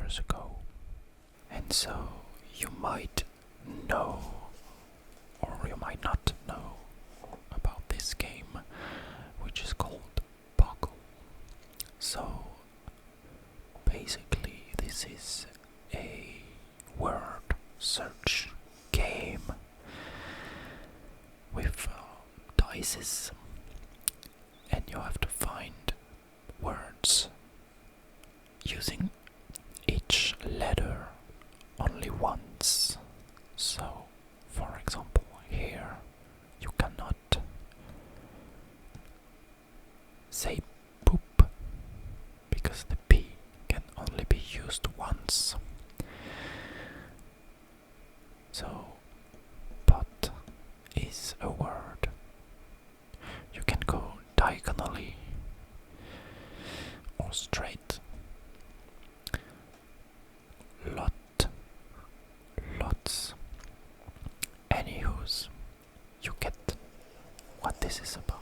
years ago. And so you might know, or you might not know, about this game, which is called BOGGLE. So basically this is a word search game with dices, and you have to find words using each letter only once. So, for example, here you cannot say poop because the P can only be used once. So, pot is a word. You can go diagonally or straight. Lot, lots, anywho's. You get what this is about.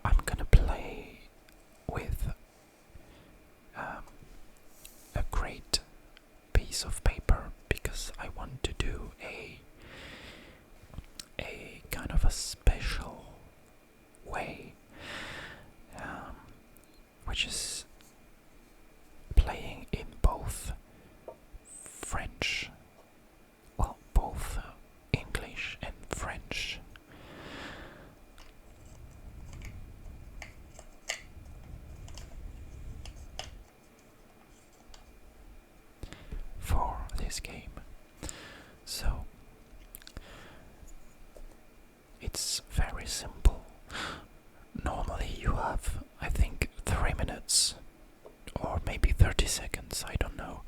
I'm gonna play with a great piece of paper because I want to do a kind of a special way, which is playing in both French, well, both English and French. For this game. So it's very simple. Normally you have, I think, 3 minutes or maybe 30 seconds, I don't know,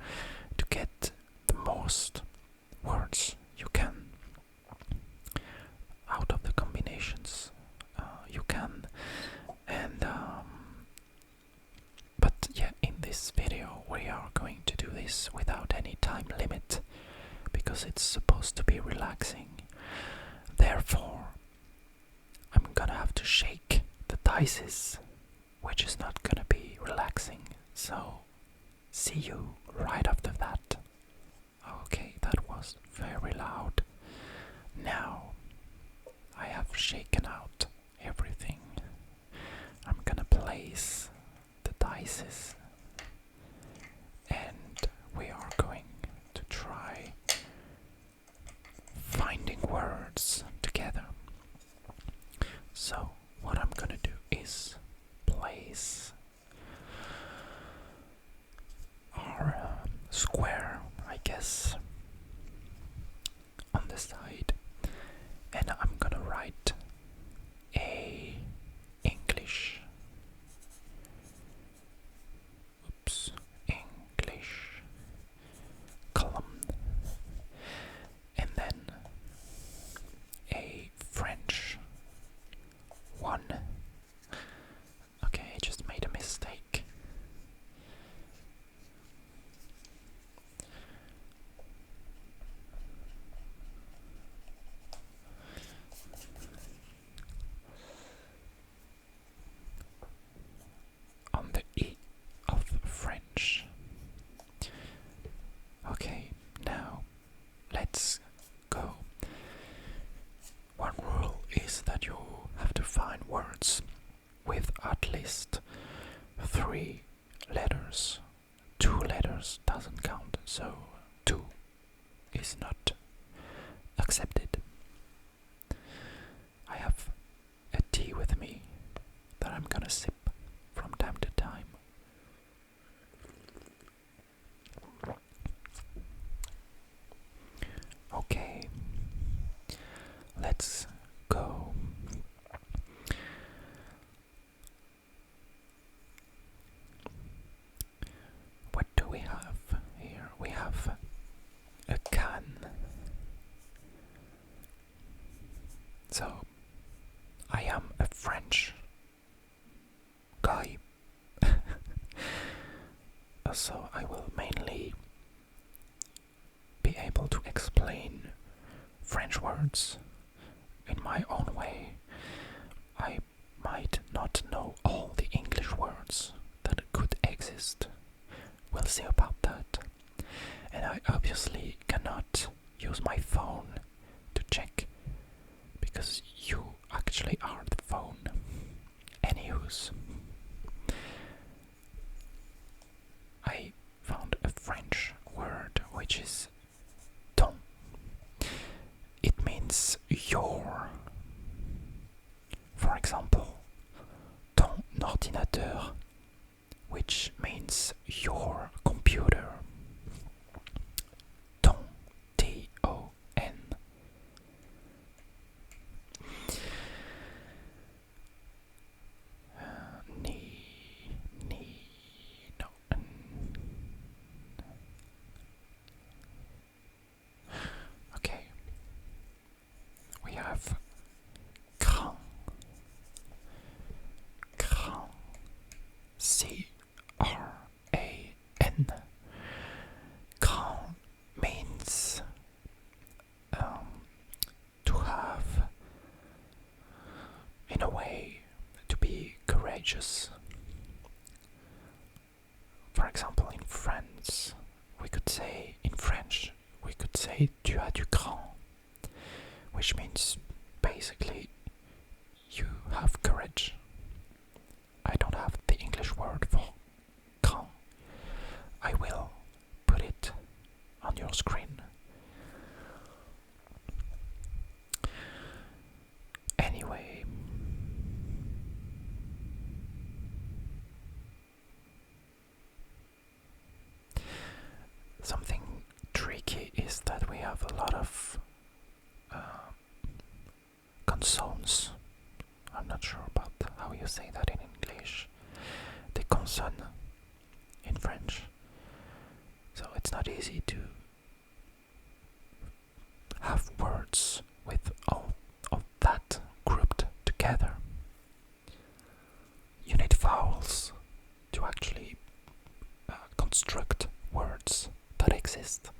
to get the most words you can out of the combinations you can. And but yeah, in this video we are going to do this without any time limit because it's supposed to be relaxing. Therefore, I'm gonna have to shake the dices, which is not gonna be relaxing. So, see you right after that. Okay, that was very loud. Now, I have shaken out everything. I'm gonna place the dices, and we are going to try finding words together. So what I'm gonna do is place our square, I guess, on the side, and I'm gonna write a English. English column, and then a French one. Okay, I just made a mistake. On the E of French. Okay, now let's go. One rule is that you have to find words with at least 3 letters. 2 letters doesn't count, so 2 is not accepted. I have a tea with me that I'm gonna sip from time to time. Okay, let's go. so I will mainly be able to explain French words in my own way. I might not know all the English words that could exist. We'll see about that. And I obviously cannot use my phone to check, because you actually are the phone. Anywho's, I found a French word which is ton. It means your. For example, ton ordinateur, which means your computer. Ton, T-O-N. Okay. We have grand. Grand. C-R-A-N. Grand means to have, in a way, to be courageous. For example, in France, we could say, in French, we could say tu as du grand, which means basically you have courage. I don't have the English word for grand. I will put it on your screen. Anyway, something tricky is that we have a lot of consonants. I'm not sure about how you say that in English. The consonne in French. So it's not easy to have words with all of that grouped together. You need vowels to actually construct words that exist.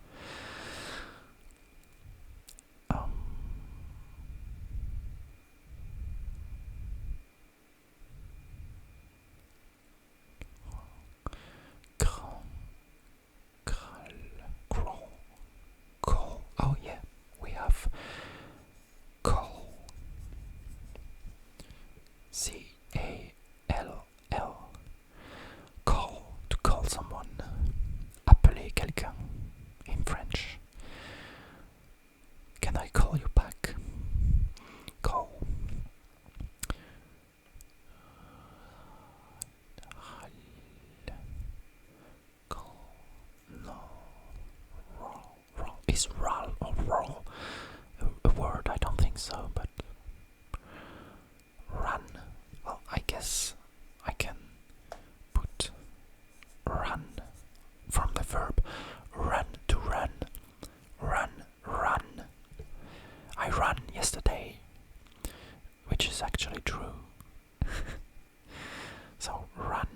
Oh yeah, we have call. C-A-L-L. Call, to call someone. Appeler quelqu'un in French. Can I call you back? Call. Call. No. Roll. Is ral or roll a word? I don't think so, but run. Well, I guess I can put run from the verb run to run. Run. I ran yesterday, which is actually true. So run.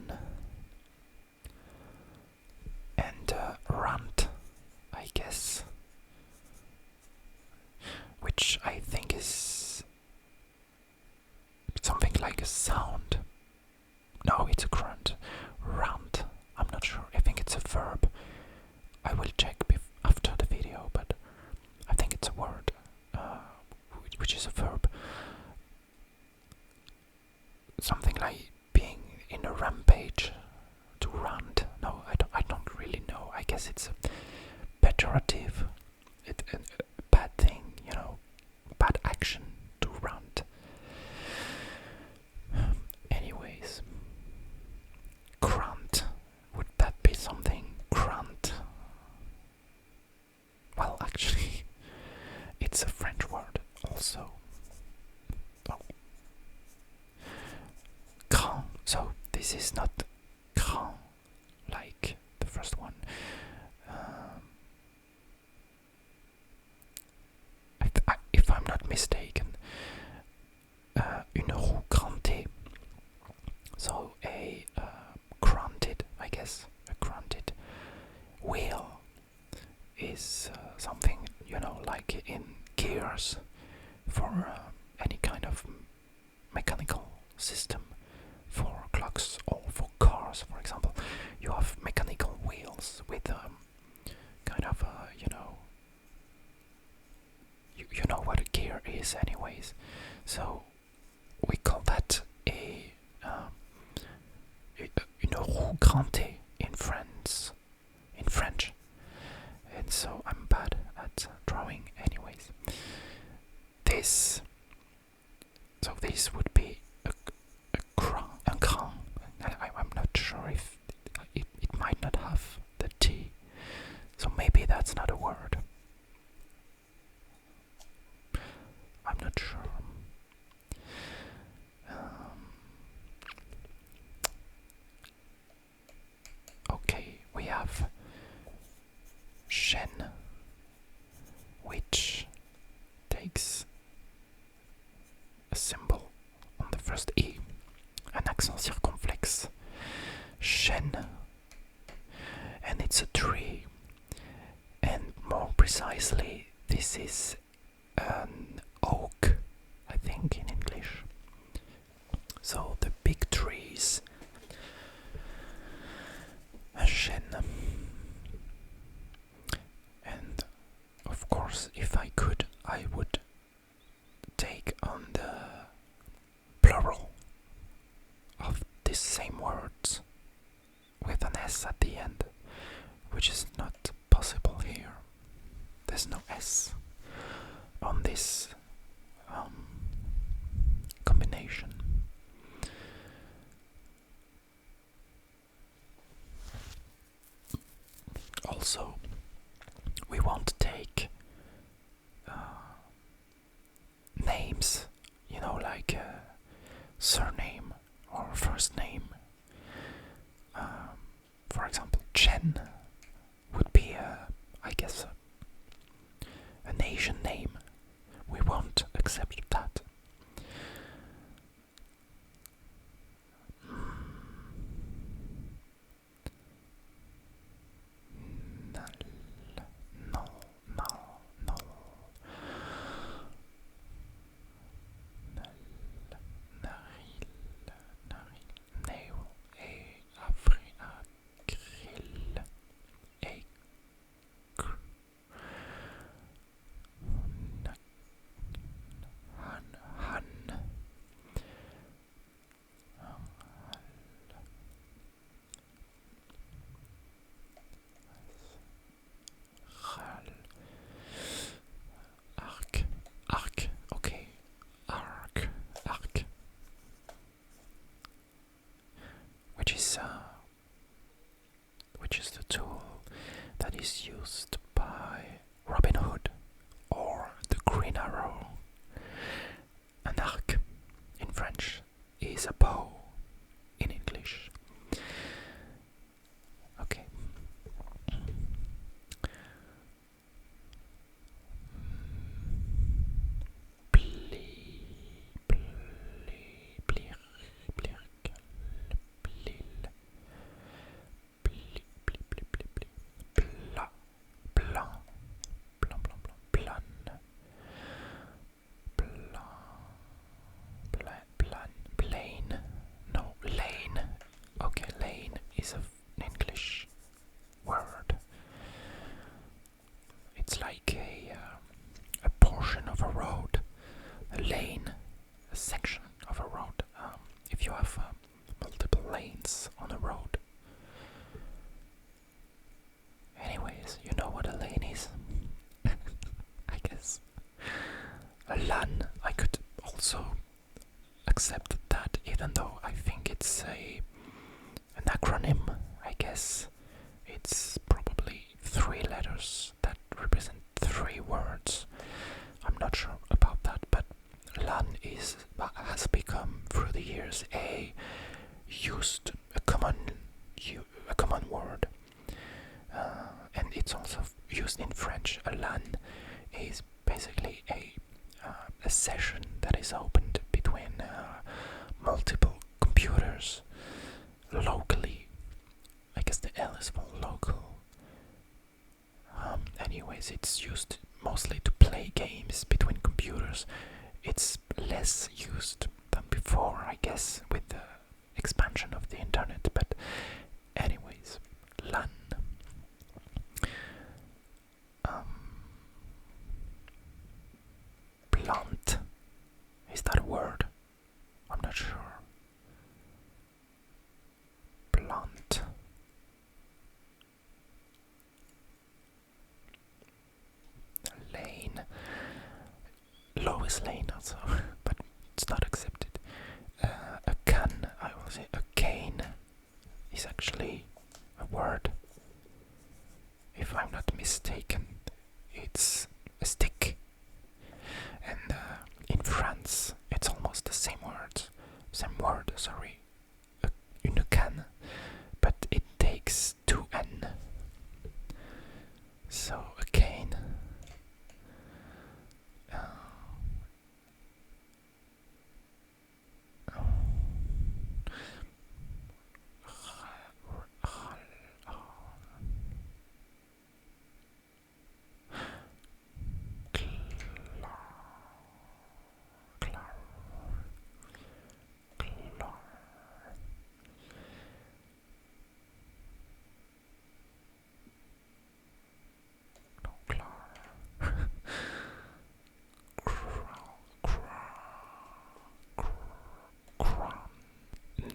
And rant, I guess, which I think is something like a sound. No, it's a grunt. Rant. I'm not sure. I think it's a verb. I will check after the video, but I think it's a word, which is a verb. Something like being in a rampage. To rant. No, I don't really know. I guess it's a pejorative. A bad thing, bad action to rant. Anyways, grunt. Would that be something? Grunt. Well, actually, it's a French word also. Oh. Grand. So this is not grand like the first one. If I'm not mistaken, une roue crantée. So a granted, I guess, a granted ou grand in France, in French. And so I'm bad at drawing anyways. This would be a grand. I'm not sure if it might not have the T, so maybe that's not a word. I'm not sure. Okay, we have chaîne, which takes a symbol on the first E, an accent circonflexe. Chaîne, and it's a tree, and more precisely, this is an oak, I think, in English. So the big trees, a chêne. And of course, if I could, I would take on the plural of these same words with an S at the end, which is not possible here. There's no S on this combination. Also, we won't take names, like surname or first name. For example, Chen would be, I guess, an Asian name. We won't accept that. Which is the tool that is used by Robin Hood or the Green Arrow. An arc in French is a bow in English. Okay. Is an English word. It's like a portion of a road, a lane, a section of a road. If you have multiple lanes on a road. Anyways, you know what a lane is. I guess. A LAN, I could also accept that, even though I think it's an acronym, I guess. It's probably 3 letters that represent 3 words. I'm not sure about that, but LAN has become through the years a common word, and it's also used in French. A LAN is basically a session that is opened between multiple computers locally. I guess the L is for local. Anyways, it's used mostly to play games between computers. It's less used than before, I guess, with the expansion of the internet, but anyways, LAN. Plant. Is that a word? I'm not sure. Plant. is actually a word. If I'm not mistaken, it's a stick. And in France, it's almost the same word. Sorry. Une canne. But it takes two N. So a cane.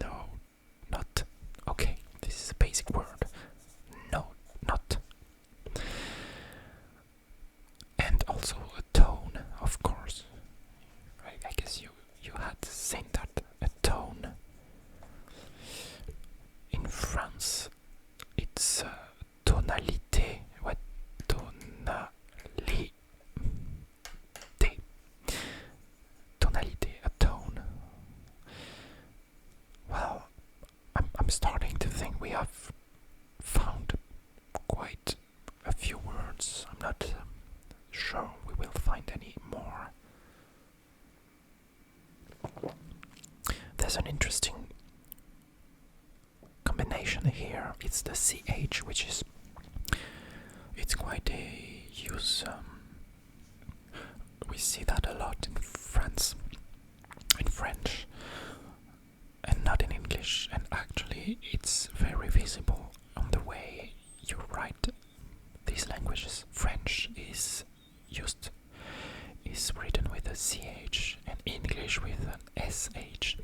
No, not. Okay, this is a basic word. No, not. And also a tone, of course. I guess you had seen that. A tone. In France, it's tonalité. What? Tonalité. Tonalité, a tone. Well, I'm starting to think we have found quite a few words. I'm not sure we will find any more. There's an interesting combination here. It's the CH, which is it's quite a use. We see that a lot in France, in French, and not in English. And actually, it's very visible on the way you write these languages. French is written with a CH, and English with an SH.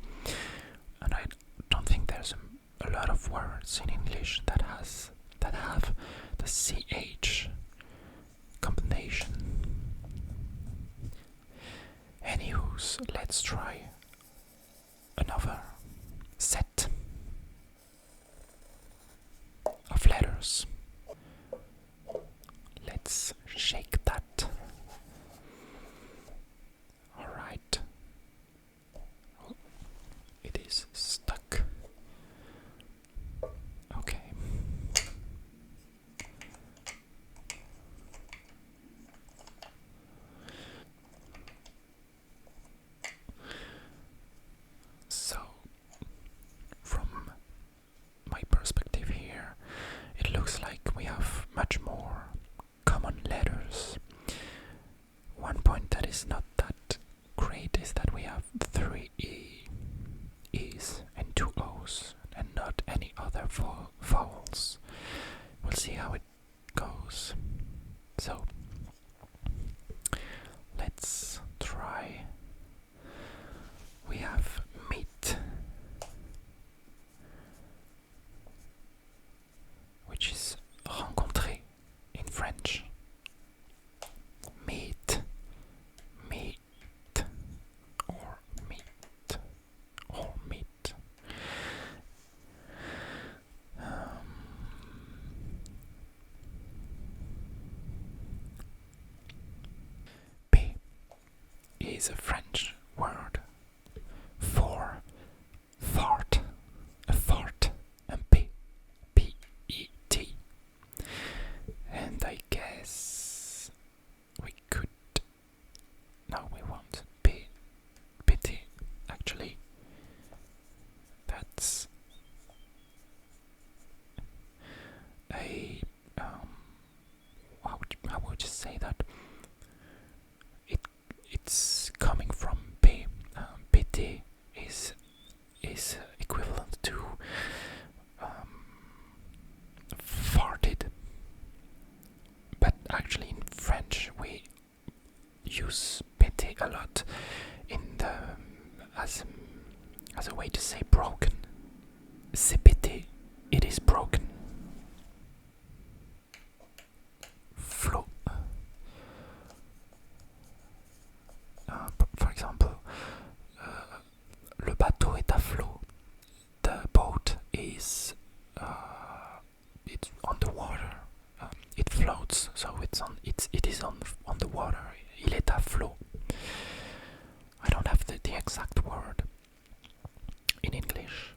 And I don't think there's a lot of words in English that have the CH combination. Anywho's, let's try another set of letters. Let's shake that. Alright. Oh, it is stuck. Okay. So, from my perspective here, it looks like we have much more common letters. One point that is not that great is that we have 3 E's and 2 O's and not any other vowels. We'll see how it goes. So, let's try. We have meat, which is rencontrer in French. Meat, or meat, or meat. P is a French word for fart, a fart, and P-E-T. And I guess we could. No, we want P-T. Actually, that's a how would you say that? It's coming from floats, so it is on the water. Il est à flot. I don't have the exact word in English.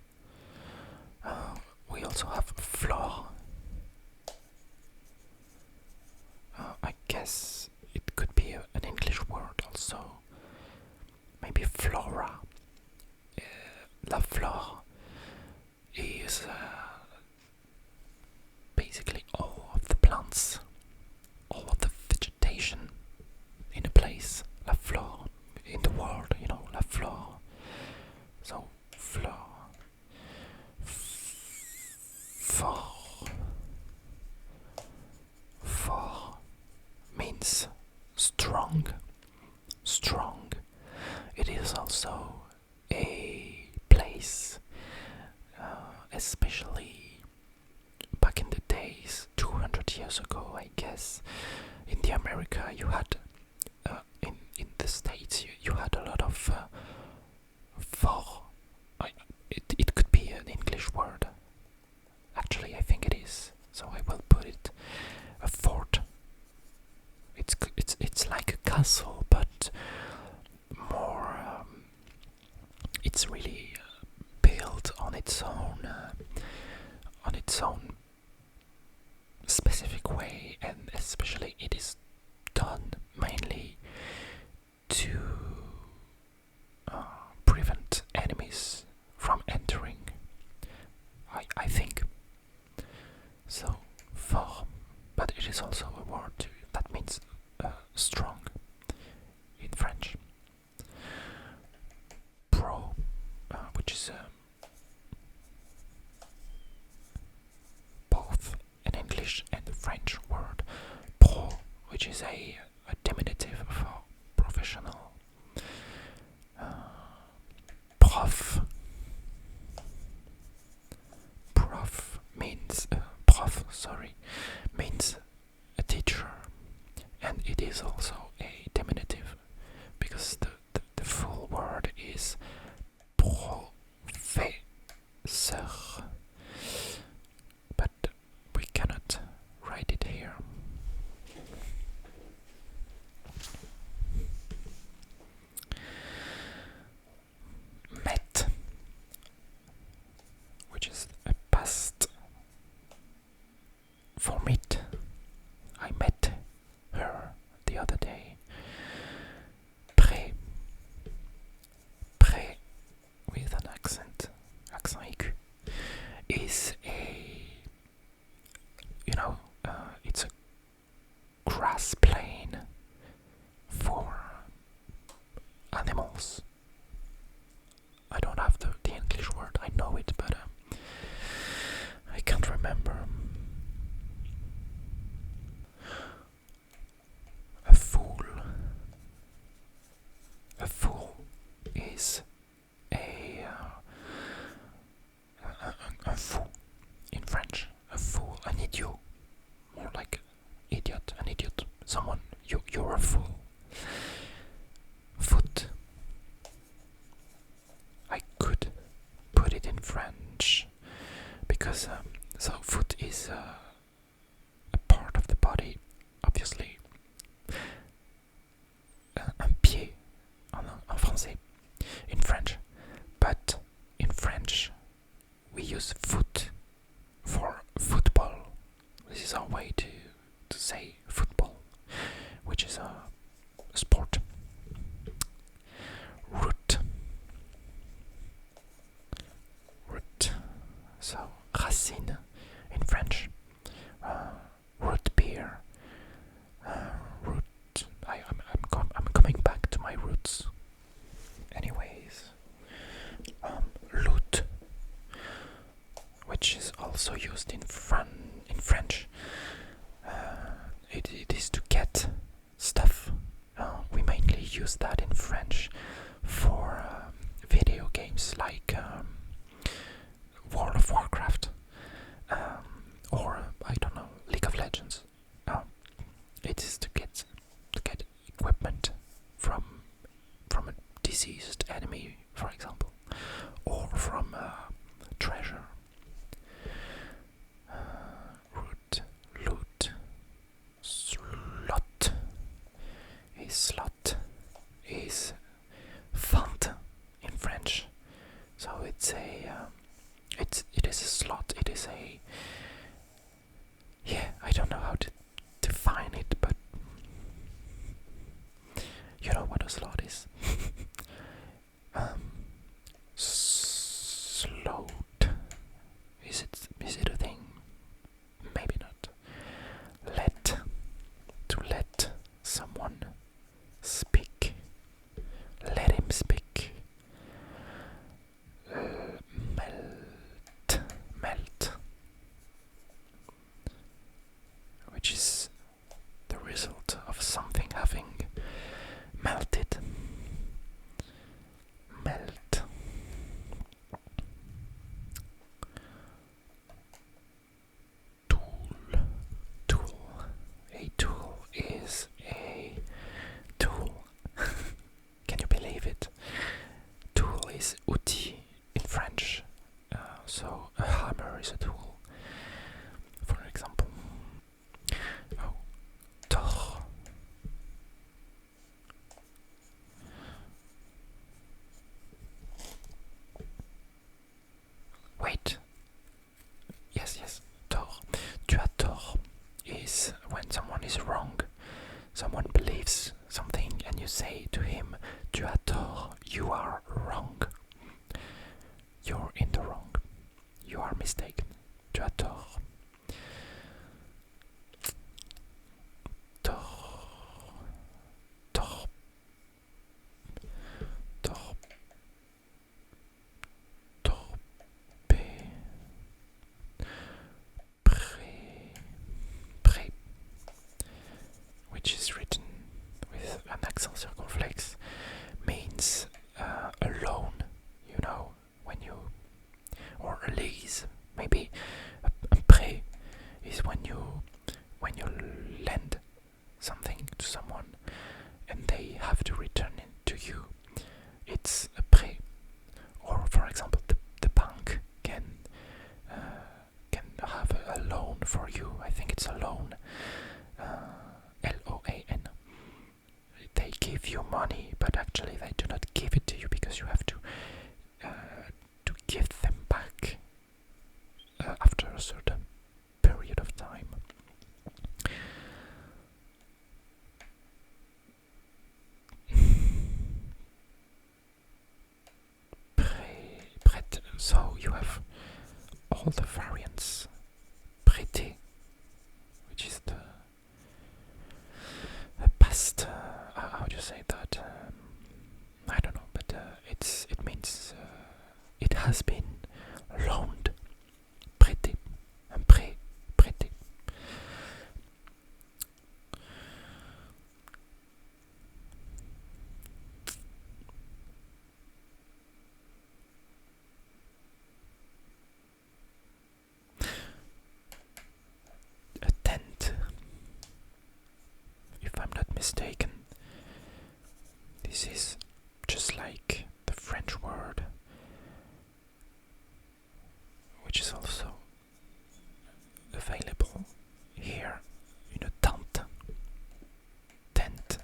We also have floor. I guess it could be an English word also. Maybe flora. La flore is basically all of the plants, all of the vegetation in a place. La flore in the world, you know, la flore. So flore. For means strong. Strong. It is also a place, especially back in the days, 200 years ago, I guess. In the America, you had, in the States, you had a lot of for. It could be an English word. Actually, I think it is. So I will put it a fort. It's like a castle, but more. It's really built on its own specific way, and especially it is done mainly to prevent enemies from entering. I think so. Fort, but it is also a word that means strong in French. Pro, which is both an English and French word. Pro, which is a diminutive for professional. Prof. Prof means means a teacher, and it is also a diminutive because the full word is professeur, but we cannot write it here. Met, which is a past for meet. I met her the other day. Prêt with an accent aigu, is it's a grass plain for animals. I don't have the English word, I know it, but I can't remember. A fool. A fool is a fou in French. A fool, an idiot, more like idiot, an idiot. Someone, you're a fool. Foot. I could put it in French because so foot is a part of the body, obviously. Un pied en français, in French, but in French we use foot for football. This is our way to say football, which is a sport. Root. So racine in French. Root beer. Root. I'm coming back to my roots. Anyways, loot, which is also used in French. It is to get stuff. We mainly use that in French for video games like World of Warcraft or I don't know, League of Legends. It is to get equipment from a deceased enemy, for example, or from treasure. Root, loot, say, yeah, I don't know how to define it, but you know what a slot is. Slowed. Is it a thing? Maybe not. To let someone speak. Let him speak. Melt. Which is the result of something having melted. Melt. Tool. A tool is a tool. Can you believe it? Tool is outil in French. So a hammer is a tool, for example. Oh, toch. Wait. Yes. Tort. Tu as tort is when someone is wrong. Someone believes something and you say to him, tu as tort, you are wrong. You're in the wrong. You are mistaken. Tu as tort. Which is written with an accent circumflex, means a loan, you know, when you, or a lease, maybe a prêt is when you lend something to someone and they have to return it to you. It's a prêt. Or for example, the bank can have a loan for you. I think it's a loan. LOAN. They give you money, but actually they do not give it to you because you have to give them back after a certain period of time. Prêt. So you have all the variants. Prêter, which is the past. How do you say that? I don't know, but it means it has been loaned. Prêté. Un prêt. Prêté. A tent. If I'm not mistaken, this is just like the French word, which is also available here. Une tente. Tent.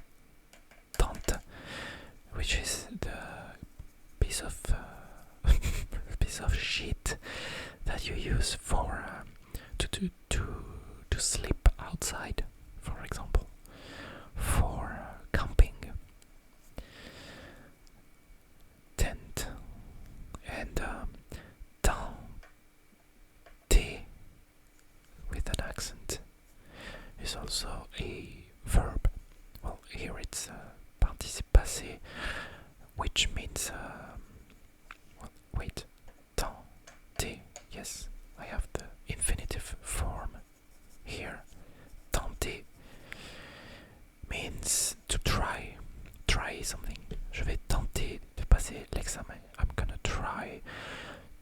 Tente. Which is the piece of sheet that you use for to sleep outside, for example, for camping. Tent. And tenter with an accent is also a verb. Well, here it's participe passé, which means wait, tenter. Yes, I have the infinitive form here. Tenter means to try something. Je vais tenter de passer l'examen. I'm gonna try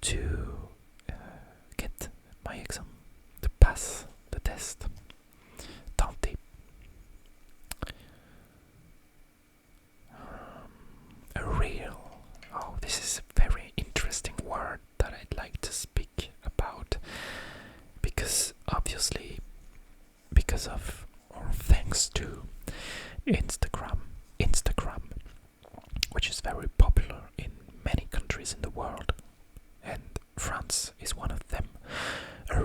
to get my exam, to pass the test. Tenter. A reel. Oh, this is a very interesting word that I'd like to speak about, because obviously, because of, or thanks to Instagram, which is very popular in many countries in the world, and France is one of them. A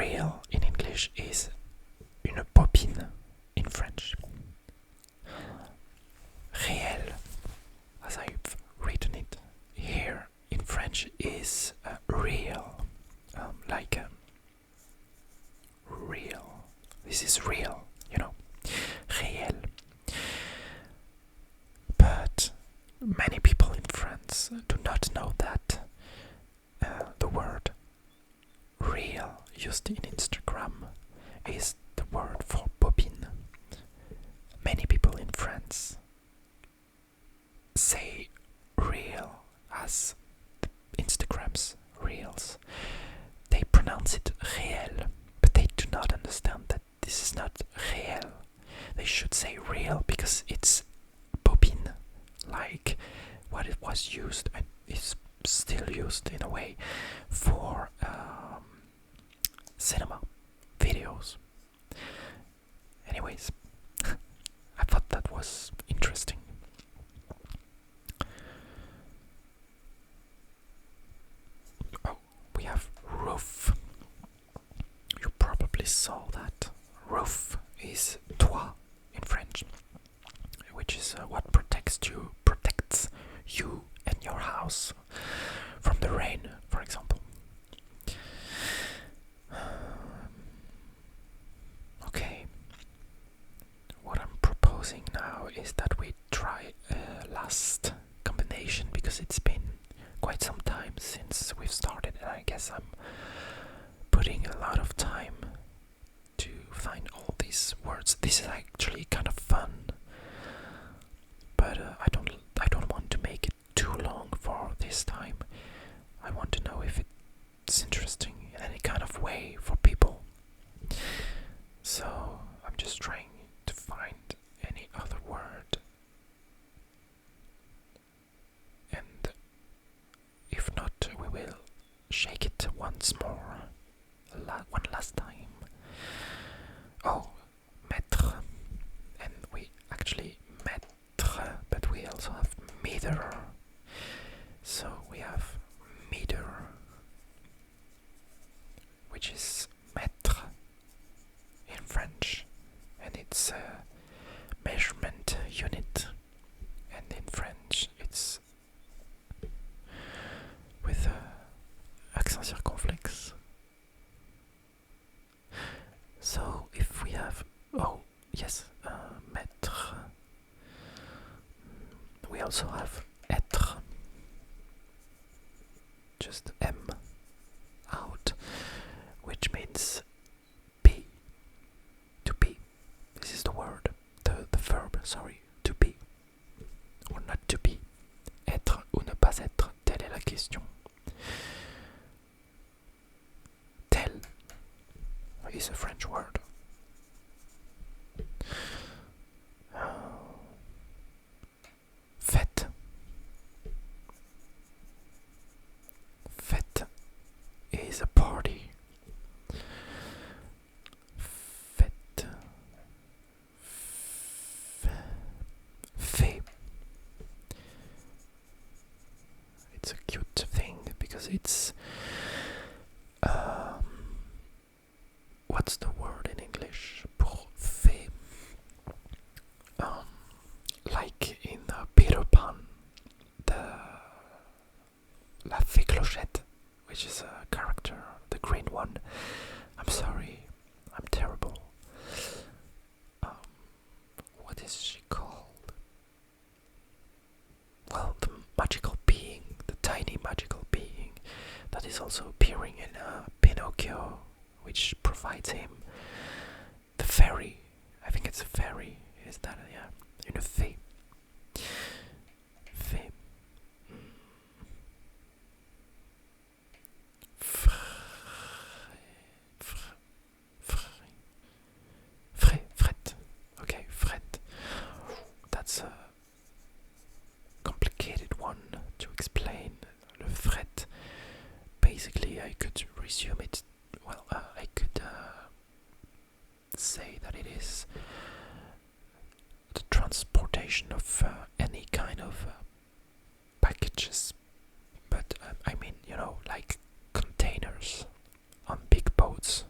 real in English is une bobine in French. Réel, as I've written it here in French, is real, like real. This is real, you know, réel. But many people in France do not know that the word real used in Instagram is the word for bobine. Many people in France say real as Instagram's reels. They pronounce it réel, but they do not understand that this is not réel. They should say real because it's bobine, like what it was used and is still used in a way for cinema videos. Anyways, I thought that was interesting. Oh, we have roof. You probably saw that. Roof is toit in French, which is what protects you and your house from the rain, for example. Okay, what I'm proposing now is that we try a last combination because it's been quite some time since we've started, and I guess I'm putting a lot of time to find all these words. This is actually kind of fun, but I don't want to make it too long for this time. I want to know if it's interesting in any kind of way for people. So I'm just trying to find any other word, and if not, we will shake it once more, one last time. Oh, mettre, and we actually mettre, but we also have meter. So we have meter, which is mètre in French, and it's a measurement unit, and in French it's with accent circonflexe. So if we have, oh yes, mètre, we also have être, just M out, which means be, to be. This is the word, the verb, sorry, to be, or not to be. Être ou ne pas être, telle est la question. Tel is a French word. Fête. Fête is a party. Fête. Fée. It's a cute thing because it's what's the word in English pour fée? Like in Peter Pan, La Fée Clochette, which is a character, the green one. I'm sorry, I'm terrible. What is she called? Well, the magical being, the tiny magical being that is also appearing in Pinocchio, which provides him the fairy. I think it's a fairy. Is that une fée? Fée. Fret. Okay, fret. That's a complicated one to explain. Le fret. Basically, I could resume it. Well, I could say that it is the transportation of any kind of packages, but I mean, like containers on big boats,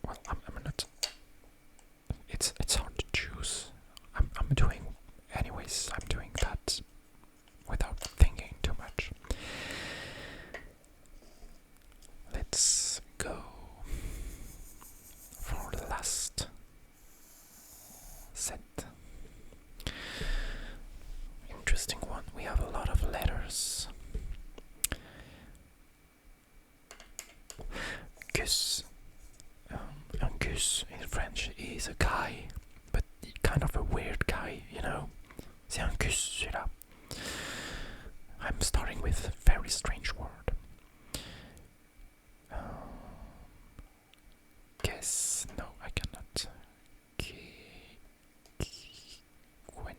well, I'm not. It's hard to choose. I'm doing, anyways. I'm doing that without thinking too much. Let's go for the last set. Interesting one. We have a lot of letters. Gus. And Gus in French is a guy, but kind of a weird guy, you know. C'est un Gus, celui-là. I'm starting with a very strange word. Guess. No, I cannot. When.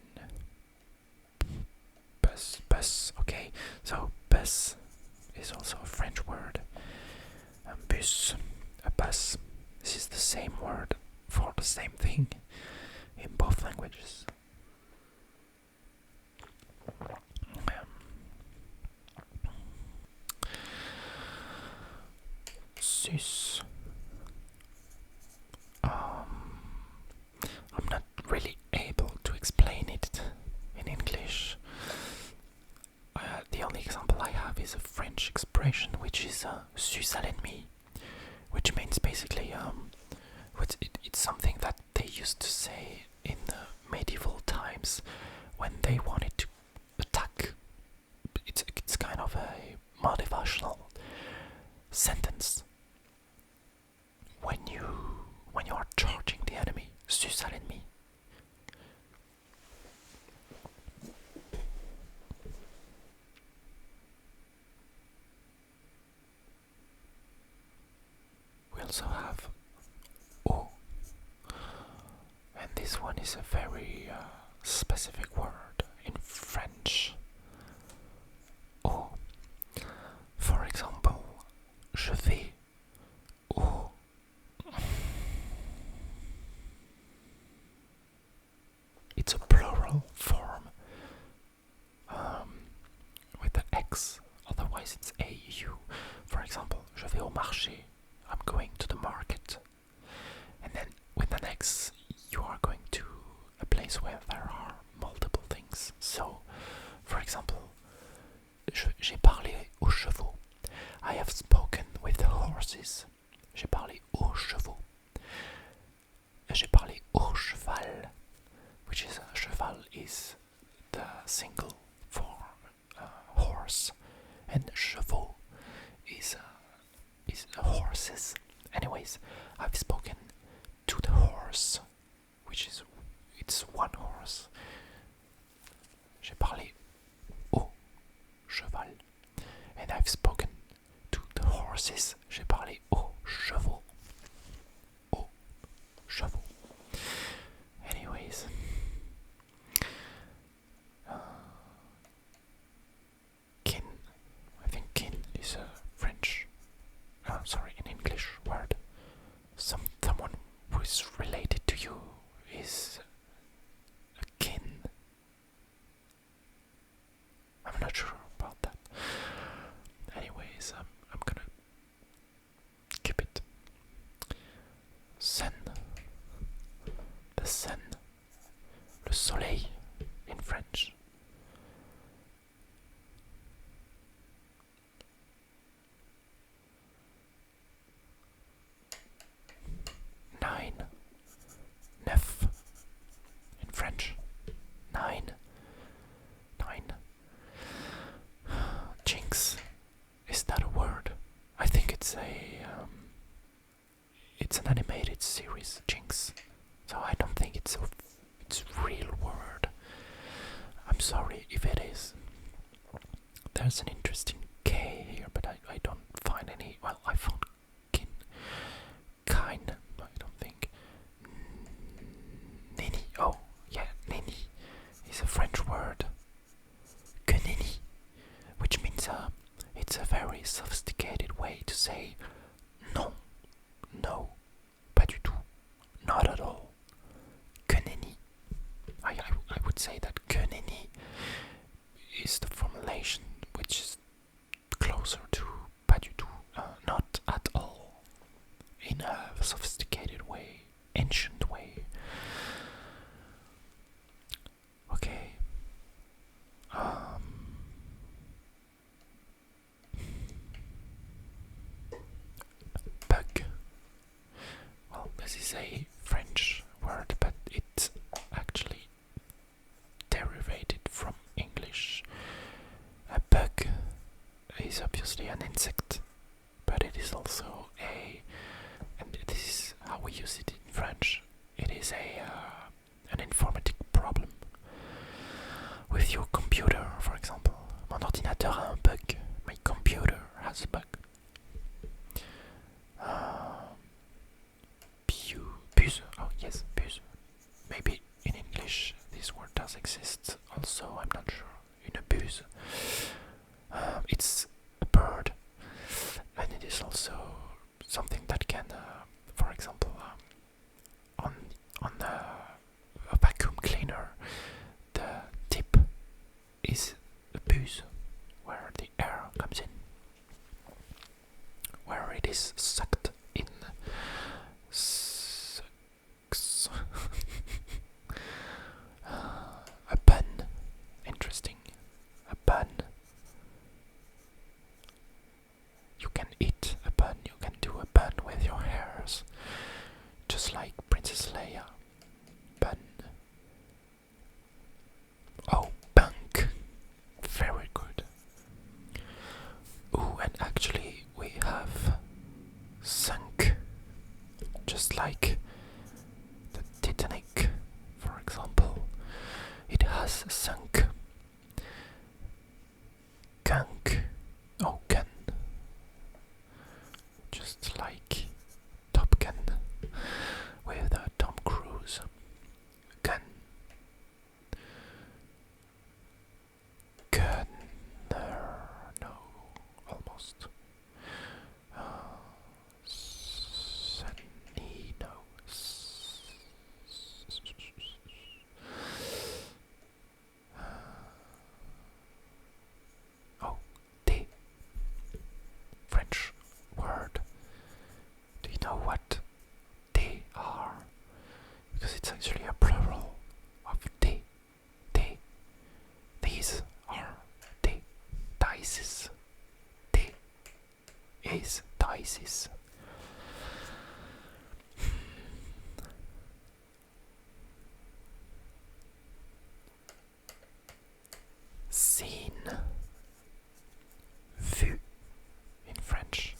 Bus. Okay, so bus is also a French word. Bus, a bus. This is the same word for the same thing in both languages. Sus. I'm not really able to explain it in English. The only example I have is a French expression, which is sus à l'ennemi, which means basically it's something that they used to say in the medieval times when they wanted to attack. It's kind of a motivational sentence when you are charging the enemy. Sus à l'ennemi. We also have O, and this one is a very specific word in French. O. For example, je vais au. It's a plural form with the X, otherwise it's AU. For example, je vais au marché. I'm going to the market. And then with an X, you are going to a place where there are multiple things. So, for example, j'ai parlé aux chevaux. I have spoken with the horses. J'ai parlé aux chevaux. J'ai parlé au cheval, which is cheval is the single for horse, and chevaux is horses. Anyways, I've spoken to the horse, which is it's one horse. J'ai parlé au cheval, and I've spoken to the horses. J'ai parlé aux chevaux. Aux chevaux. Anyways, kin. I think kin is a French. An English word. Someone who is related to you is a kin. I'm not sure about that. Anyways, I'm gonna keep it. Sun. The sun. Le soleil in French. Nine. Neuf in French. Nine. Jinx. Is that a word? I think it's it's an animated series, Jinx. So I don't think it's a real word. I'm sorry if it is. There's an interesting K here, but I don't find any. Well, I found kin. Kind. I don't think. Nini. Oh, yeah, nini is a French word. Que nini, which means it's a very sophisticated way to say non, no, pas du tout, not at all. Que nini. I would say that que nini is the formulation which is closer to pas du tout, not at this is a French word, but it's actually derivated from English. A bug is obviously an insect, but it is also and this is how we use it in French, it is an informatic problem with your computer, for example. Mon ordinateur a un bug. My computer has a bug. Buse. Oh yes, buse. Maybe in English this word does exist also, I'm not sure. Une buse. It's a bird, and it is also something that can, for example, on a vacuum cleaner, the tip is a buse where the air comes in, where it is sucked in. A bun. Interesting. A bun. You can eat a bun, you can do a bun with your hairs, just like Princess Leia. Bun. Oh, bunk. Very good. Ooh, and actually we have sunk, just like the Titanic, for example. It has sunk. Gunk. Oh, gun. Just like Top Gun with Tom Cruise. Gun. Gunner. No, almost. Sunny. No. Oh, they. French word. Do you know what they are? Because it's actually a plural of they. They. These are they. Dices. They is dices. Seen. Vu in French.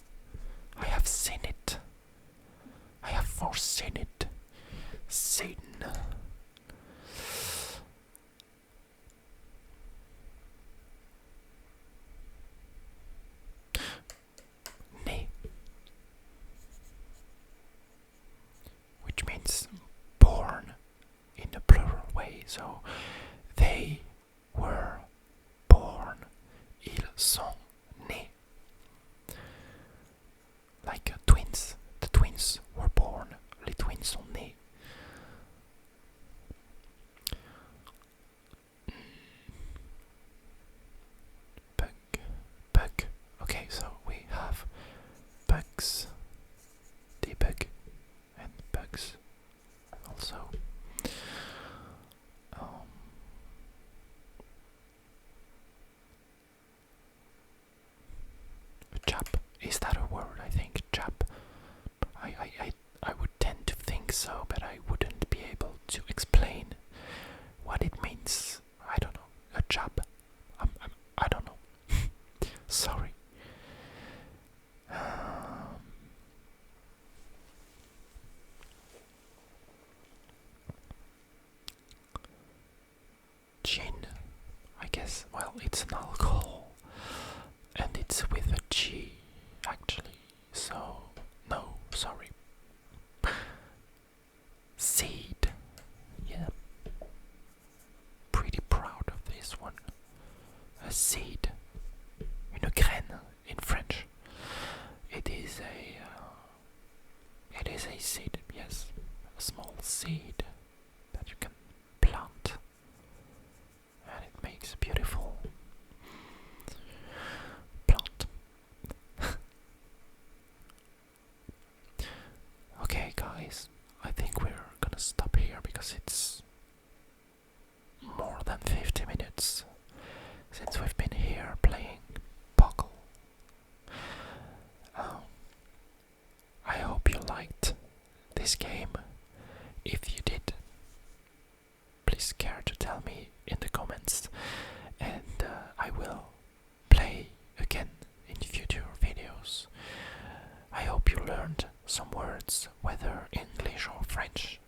I have seen it. I have foreseen it. Seen. Né. Which means born in a plural way. So they were born. Ils sont nés. Like twins. The twins were born. Les twins sont nés. Bug. Bug. Okay, so we have bugs. Debug. And bugs. Also. Chap. Is that a word? I think chap. I would tend to think so, but I wouldn't be able to explain what it means. I don't know. A chap. I don't know. Sorry. Gin. I guess. Well, it's an alcohol, and it's with a G, actually. So no, sorry. Seed. Yeah. Pretty proud of this one. A seed. Une graine in French. It is a seed, yes. A small seed that you can plant. And it makes a beautiful plant. Okay, guys, I think we're gonna stop here because it's more than 50 minutes since we've been here playing Boggle. I hope you liked this game. French